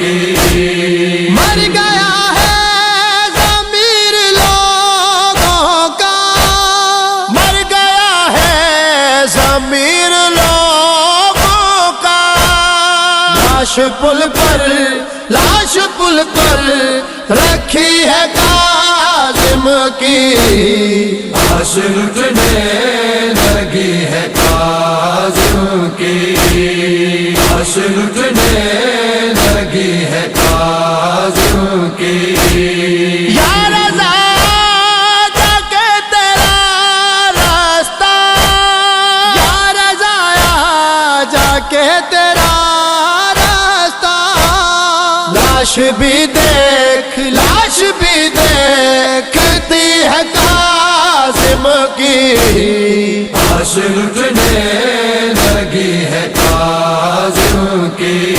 کی، مر گیا ہے ضمیر لوگوں کا، مر گیا ہے ضمیر لوگوں کا، لاش پل پر، لاش پل پر رکھی ہے کاظم کی، آش لٹنے لگی ہے کاظم کی، آش لٹنے لگی ہے کاظم کی، یا رضا جا کے تیرا راستہ، یا رضا جا کے تیرا راستہ، لاش بھی دیکھ، لاش بھی دیکھتی ہے کاظم کی، آش لٹنے لگی ہے کاظم کی،